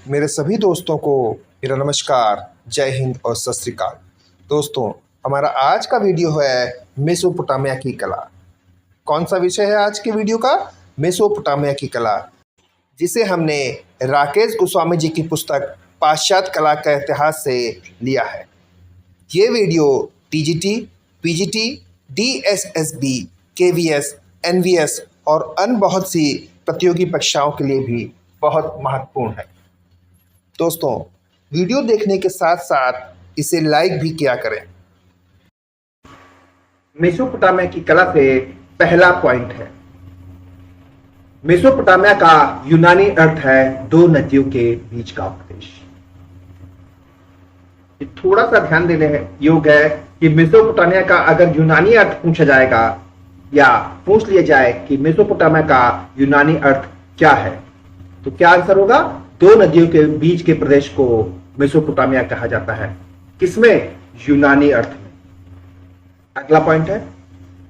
मेरे सभी दोस्तों को मेरा नमस्कार, जय हिंद और सत श्री अकाल। दोस्तों, हमारा आज का वीडियो है मेसोपोटामिया की कला। कौन सा विषय है आज के वीडियो का? मेसोपोटामिया की कला, जिसे हमने राकेश गोस्वामी जी की पुस्तक पाश्चात्य कला का इतिहास से लिया है। ये video TGT, PGT, DSSB, KVS, NVS और अन्य बहुत सी प्रतियोगी परीक्षाओं के लिए भी बहुत महत्वपूर्ण है। दोस्तों, वीडियो देखने के साथ साथ इसे लाइक भी किया करें। मेसोपोटामिया की कला से पहला पॉइंट है, मेसोपोटामिया का यूनानी अर्थ है दो नदियों के बीच का प्रदेश। ये थोड़ा सा ध्यान देने योग्य है कि मेसोपोटामिया का अगर यूनानी अर्थ पूछा जाएगा या पूछ लिया जाए कि मेसोपोटामिया का यूनानी अर्थ क्या है, तो क्या आंसर होगा? दो नदियों के बीच के प्रदेश को मेसोपोटामिया कहा जाता है। किसमें? यूनानी अर्थ में। अगला पॉइंट है,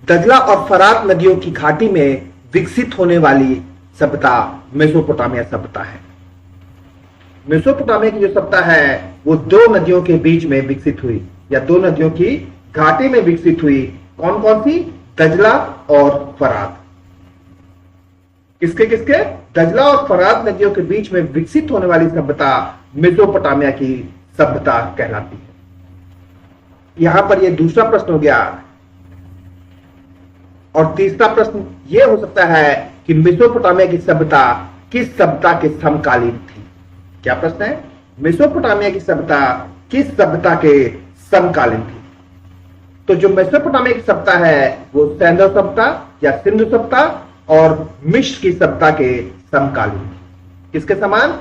दजला और फरात नदियों की घाटी में विकसित होने वाली सभ्यता मेसोपोटामिया सभ्यता है। मेसोपोटामिया की जो सभ्यता है वो दो नदियों के बीच में विकसित हुई या दो नदियों की घाटी में विकसित हुई। कौन कौन सी? दजला और फरात। किसके किसके? दजला और फरात नदियों के बीच में विकसित होने वाली सभ्यता मेसोपोटामिया की सभ्यता कहलाती है। यहां पर यह दूसरा प्रश्न हो गया। और तीसरा प्रश्न यह हो सकता है कि मेसोपोटामिया की सभ्यता किस सभ्यता के समकालीन थी? क्या प्रश्न है? मेसोपोटामिया की सभ्यता किस सभ्यता के समकालीन थी? तो जो मेसोपोटामिया की सभ्यता है वो सैंधव सभ्यता या सिंधु सभ्यता और मिस्र की सभ्यता के समकालीन। किसके समान?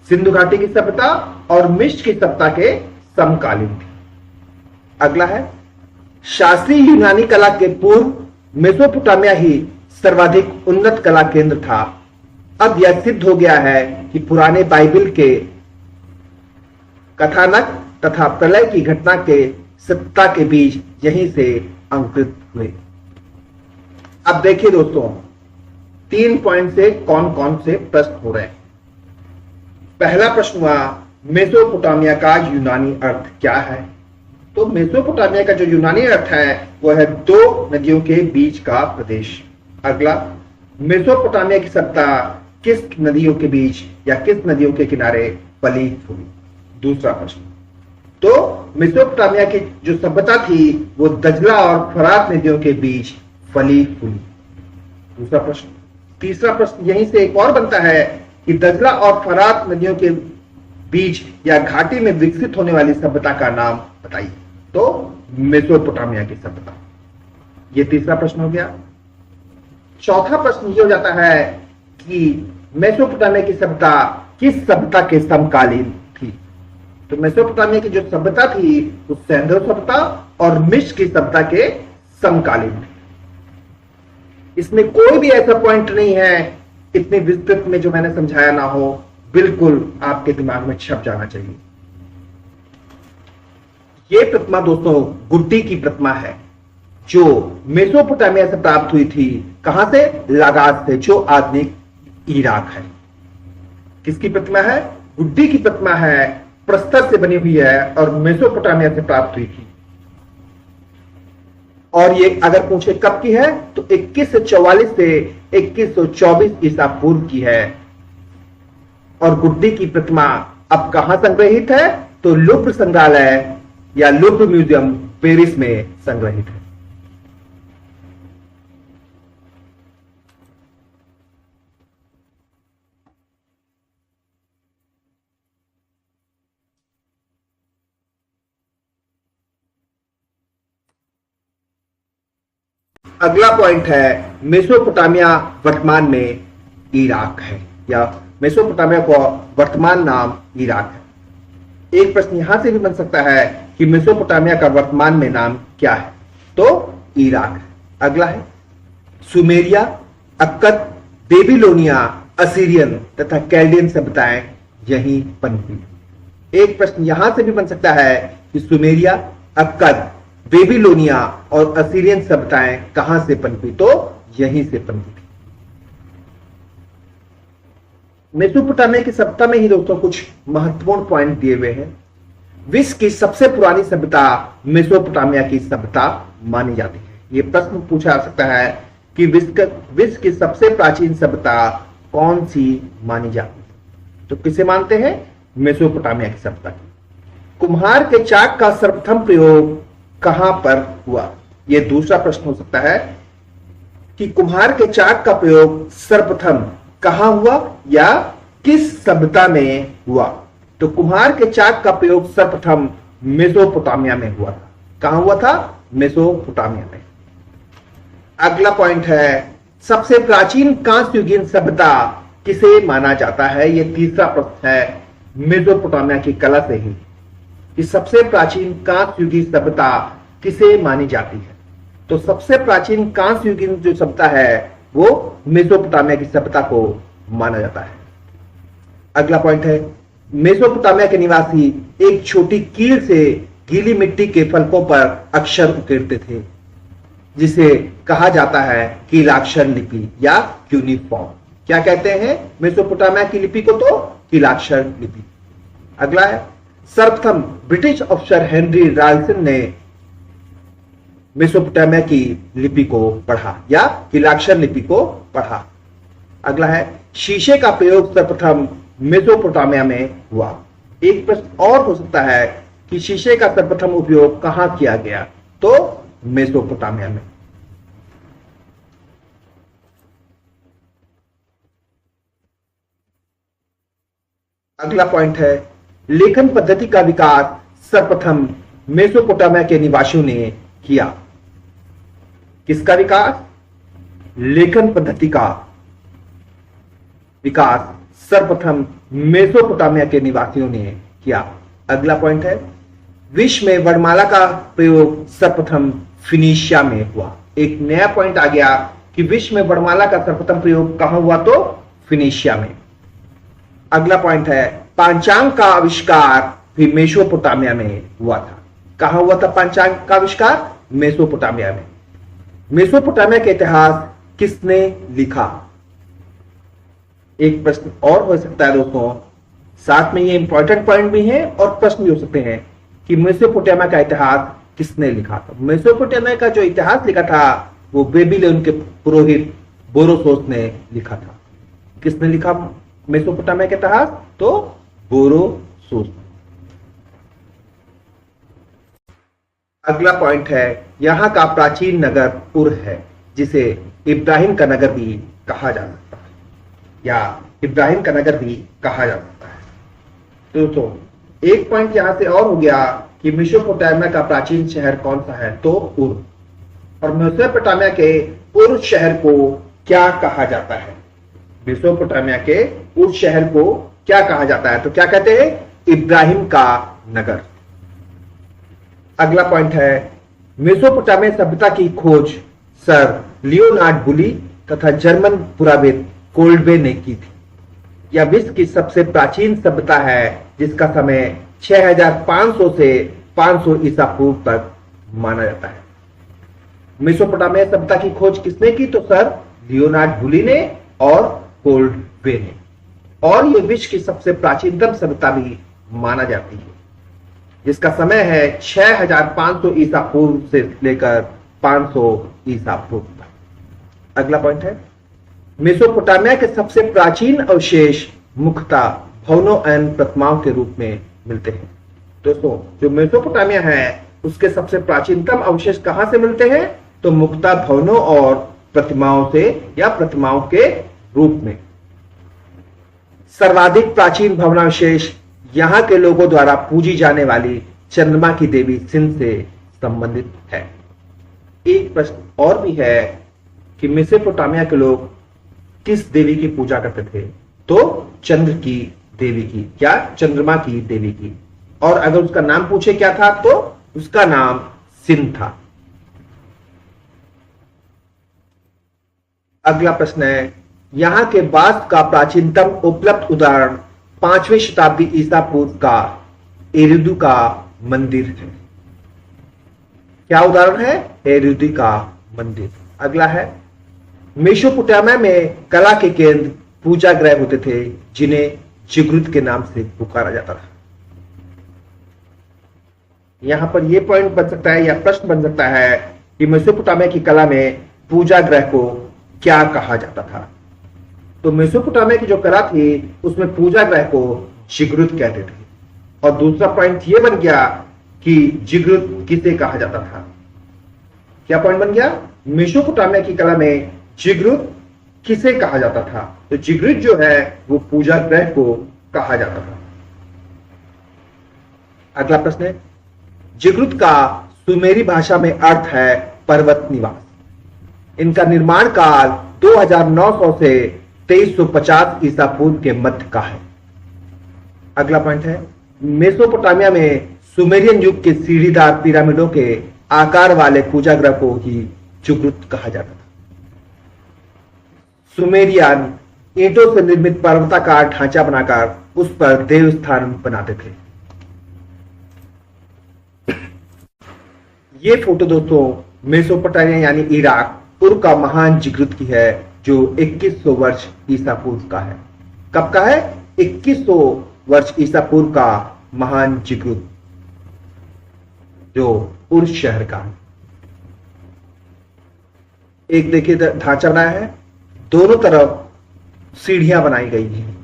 सिंधु घाटी की सभ्यता और मिस्र की सभ्यता के समकालीन थी। अगला है, शास्त्रीय यूनानी कला के पूर्व मेसोपोटामिया ही सर्वाधिक उन्नत कला केंद्र था। अब यह सिद्ध हो गया है कि पुराने बाइबल के कथानक तथा प्रलय की घटना के सत्ता के बीज यहीं से अंकुरित हुए। अब देखिए दोस्तों, 3 पॉइंट से कौन कौन से प्रश्न हो रहे हैं। पहला प्रश्न हुआ, मेसोपोटामिया का यूनानी अर्थ क्या है? तो मेसोपोटामिया का जो यूनानी अर्थ है वह है दो नदियों के बीच का प्रदेश। अगला, मेसोपोटामिया की सत्ता किस नदियों के बीच या किस नदियों के किनारे पली हुई? दूसरा प्रश्न। तो मेसोपोटामिया की जो सभ्यता थी वो दजला और फरात नदियों के बीच फली फूली। दूसरा प्रश्न। तीसरा प्रश्न यहीं से एक और बनता है कि दजला और फरात नदियों के बीच या घाटी में विकसित होने वाली सभ्यता का नाम बताइए। तो मेसोपोटामिया की सभ्यता। यह तीसरा प्रश्न हो गया। चौथा प्रश्न यह हो जाता है कि मेसोपोटामिया की सभ्यता किस सभ्यता के समकालीन थी? तो मेसोपोटामिया की जो सभ्यता थी वो सैंधव सभ्यता और मिस्र की सभ्यता के समकालीन थी। इसमें कोई भी ऐसा पॉइंट नहीं है इतनी विस्तृत में जो मैंने समझाया ना हो। बिल्कुल आपके दिमाग में छप जाना चाहिए। यह प्रतिमा दोस्तों गुड्डी की प्रतिमा है जो मेसोपोटामिया से प्राप्त हुई थी। कहां से? लागाज से, जो आधुनिक इराक है। किसकी प्रतिमा है? गुड्डी की प्रतिमा है, प्रस्तर से बनी हुई है और मेसोपोटामिया से प्राप्त हुई थी। और ये अगर पूछे कब की है तो 2144 से 2124 ईसा पूर्व की है। और गुड्डी की प्रतिमा अब कहां संग्रहित है? तो लुव्र संग्रहालय या लुव्र म्यूजियम पेरिस में संग्रहित है। अगला पॉइंट है, मेसोपोटामिया वर्तमान में इराक है या मेसोपोटामिया का वर्तमान नाम इराक है। एक प्रश्न यहां से भी बन सकता है कि मेसोपोटामिया का वर्तमान में नाम क्या है? तो इराक है। अगला है, सुमेरिया, अक्कद, बेबीलोनिया, असीरियन तथा कैल्डियन सभ्यताएं यहीं पनपी। एक प्रश्न यहां से भी बन सकता है कि सुमेरिया, अक्कद, बेबीलोनिया और असीरियन सभ्यताएं कहां से पनपी? तो यहीं से पनपी थी। मेसोपोटामिया की सभ्यता में ही दोस्तों कुछ महत्वपूर्ण पॉइंट दिए हुए हैं। विश्व की सबसे पुरानी सभ्यता मेसोपोटामिया की सभ्यता मानी जाती है। यह प्रश्न पूछा जा सकता है कि विश्व की सबसे प्राचीन सभ्यता कौन सी मानी जाती है? तो किसे मानते हैं? मेसोपोटामिया की सभ्यता। कुम्हार के चाक का सर्वप्रथम प्रयोग कहां पर हुआ? यह दूसरा प्रश्न हो सकता है कि कुम्हार के चाक का प्रयोग सर्वप्रथम कहां हुआ या किस सभ्यता में हुआ? तो कुम्हार के चाक का प्रयोग सर्वप्रथम मेसोपोटामिया में हुआ था। कहां हुआ था? मेसोपोटामिया में। अगला पॉइंट है, सबसे प्राचीन कांस्य युगीन सभ्यता किसे माना जाता है? यह तीसरा प्रश्न है मेसोपोटामिया की कला से ही कि सबसे प्राचीन कांस्य युगीन सभ्यता किसे मानी जाती है? तो सबसे प्राचीन कांस्य युगीन जो सभ्यता है वो मेसोपोटामिया की सभ्यता को माना जाता है। अगला पॉइंट है, मेसोपोटामिया के निवासी एक छोटी कील से गीली मिट्टी के फलकों पर अक्षर उकेरते थे, जिसे कहा जाता है कीलाक्षर लिपि या क्यूनिफॉर्म। क्या कहते हैं मेसोपोटामिया की लिपि को? तो कीलाक्षर लिपि। अगला है, सर्वप्रथम ब्रिटिश अफसर हेनरी रायसन ने मेसोपोटामिया की लिपि को पढ़ा या कीलाक्षर लिपि को पढ़ा। अगला है, शीशे का प्रयोग सर्वप्रथम मेसोपोटामिया में हुआ। एक प्रश्न और हो सकता है कि शीशे का सर्वप्रथम उपयोग कहां किया गया? तो मेसोपोटामिया में। अगला पॉइंट है, लेखन पद्धति का विकास सर्वप्रथम मेसोपोटामिया के निवासियों ने किया। किसका विकास? लेखन पद्धति का विकास सर्वप्रथम मेसोपोटामिया के निवासियों ने किया। अगला पॉइंट है, विश्व में वर्णमाला का प्रयोग सर्वप्रथम फिनिशिया में हुआ। एक नया पॉइंट आ गया कि विश्व में वर्णमाला का सर्वप्रथम प्रयोग कहां हुआ? तो फिनिशिया में। अगला पॉइंट है, पांचांग का आविष्कार भी मेसोपोटामिया में हुआ था। कहां हुआ था पांचांग का आविष्कार? मेसोपोटामिया में। मेसोपोटामिया का इतिहास किसने लिखा? एक प्रश्न और हो सकता है दोस्तों, साथ में ये इंपॉर्टेंट पॉइंट भी है और प्रश्न भी हो सकते हैं कि मेसोपोटामिया का इतिहास किसने लिखा था? मेसोपोटामिया का जो इतिहास लिखा था वो बेबीलोन के पुरोहित बोरोसोस ने लिखा था। किसने लिखा मेसोपोटामिया का इतिहास? तो बोरोसोस। अगला पॉइंट है, यहां का प्राचीन नगर उर है, जिसे इब्राहिम का नगर भी कहा जा सकता है या इब्राहिम का नगर भी कहा जा सकता है। तो दोस्तों एक पॉइंट यहां से और हो गया कि मेसोपोटामिया का प्राचीन शहर कौन सा है? तो उर। और मेसोपोटामिया के उर शहर को क्या कहा जाता है? मेसोपोटामिया के उर शहर को क्या कहा जाता है? तो क्या कहते हैं? इब्राहिम का नगर। अगला पॉइंट है, मेसोपोटामिया सभ्यता की खोज सर लियोनार्ड बुली तथा जर्मन पुराविद कोल्डवे ने की थी। यह विश्व की सबसे प्राचीन सभ्यता है जिसका समय 6500 से 500 ईसा पूर्व तक माना जाता है। मेसोपोटामिया सभ्यता की खोज किसने की? तो सर लियोनार्ड बुली ने और कोल्डवे ने। और यह विश्व की सबसे प्राचीनतम सभ्यता भी माना जाती है, जिसका समय है 6500 ईसा पूर्व से लेकर 500 ईसा पूर्व तक। अगला पॉइंट है, मेसोपोटामिया के सबसे प्राचीन अवशेष मुख्यतः भवनों एवं प्रतिमाओं के रूप में मिलते हैं। दोस्तों जो मेसोपोटामिया है उसके सबसे प्राचीनतम अवशेष कहां से मिलते हैं? तो मुख्यतः भवनों और प्रतिमाओं से या प्रतिमाओं के रूप में। सर्वाधिक प्राचीन भवनावशेष यहां के लोगों द्वारा पूजी जाने वाली चंद्रमा की देवी सिंध से संबंधित है। एक प्रश्न और भी है कि मेसोपोटामिया के लोग किस देवी की पूजा करते थे? तो चंद्र की देवी की या चंद्रमा की देवी की। और अगर उसका नाम पूछे क्या था तो उसका नाम सिंध था। अगला प्रश्न है, यहां के वास्तु का प्राचीनतम उपलब्ध उदाहरण 5वीं शताब्दी ईसा पूर्व का एरुदु का मंदिर है। क्या उदाहरण है? एरुदु का मंदिर। अगला है, मेसोपोटामिया में कला के केंद्र पूजा ग्रह होते थे जिन्हें जिगृत के नाम से पुकारा जाता था। यहां पर यह पॉइंट बन सकता है या प्रश्न बन सकता है कि मेसोपोटामिया की कला में पूजा ग्रह को क्या कहा जाता था। तो मेसोपोटामिया की जो कला थी उसमें पूजा ग्रह को जिगृत कहते थे। और दूसरा पॉइंट यह बन गया कि जिगृत किसे कहा जाता था। क्या पॉइंट बन गया? मेसोपोटामिया की कला में जिगृत किसे कहा जाता था। तो जिगृत जो है वो पूजा ग्रह को कहा जाता था। अगला प्रश्न है, जिगृत का सुमेरी भाषा में अर्थ है पर्वत निवास। इनका निर्माण काल 2900 से 2350 ईसा पूर्व के मध्य का है। अगला पॉइंट है, मेसोपोटामिया में सुमेरियन युग के सीढ़ीदार पिरामिडों के आकार वाले पूजा ग्रह को ही जिगृत कहा जाता था। सुमेरियन ईंटों से निर्मित पर्वताकार ढांचा बनाकर उस पर देव स्थान बनाते थे। ये फोटो दोस्तों मेसोपोटामिया यानी इराक पूर्व का महान जिगृत की है जो 2100 वर्ष ईसा पूर्व का है। कब का है? 2100 वर्ष ईसा पूर्व का महान जिगृत जो उर्स शहर का है। एक देखिए ढांचा बनाया है, दोनों तरफ सीढ़ियां बनाई गई हैं।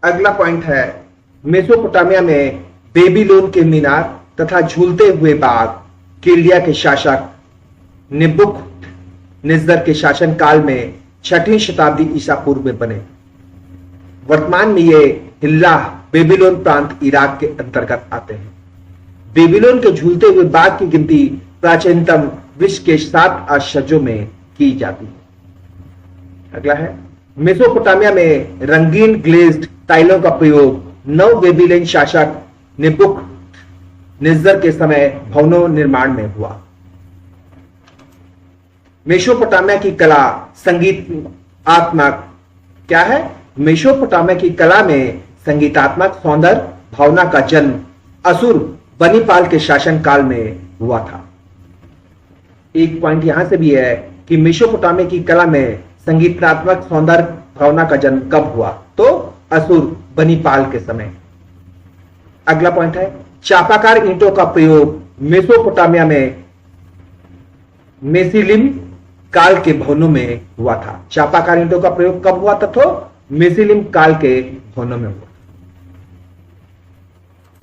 अगला पॉइंट है, मेसोपोटामिया में बेबीलोन के मीनार तथा झूलते हुए बाग किल्डिया के शासक नेबुकदनेस्सर के शासन काल में 6वीं शताब्दी ईसा पूर्व में बने। वर्तमान में ये हिल्ला बेबीलोन प्रांत इराक के अंतर्गत आते हैं। बेबीलोन के झूलते हुए बाग की गिनती प्राचीनतम विश्व के 7 आश्चर्यों में की जाती है। अगला है, मेसोपोटामिया में रंगीन ग्लेज्ड टाइलों का प्रयोग नव बेबीलोन शासक नेबुकदनेस्सर के समय भवनों निर्माण में हुआ। मेसोपोटामिया की कला संगीतात्मक क्या है? मेसोपोटामिया की कला में संगीतात्मक सौंदर्य भावना का जन्म असुर बनीपाल के शासन काल में हुआ था। एक पॉइंट यहां से भी है कि मेसोपोटामिया की कला में संगीतात्मक सौंदर्य भावना का जन्म कब हुआ? तो असुर बनीपाल के समय। अगला पॉइंट है, चापाकार ईंटों का प्रयोग मेसोपोटामिया में मेसिलिम काल के भवनों में हुआ था। चापाकार ईंटों का प्रयोग कब हुआ था? तो मेसिलिम काल के भवनों में हुआ।